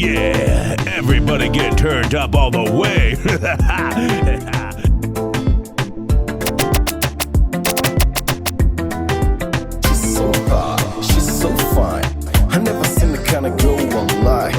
Yeah, everybody get turned up all the way. She's so hot, she's so fine. I never seen the kind of girl won't lie.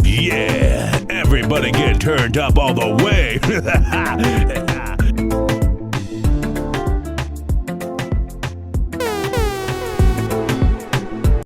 Yeah, everybody get turned up all the way.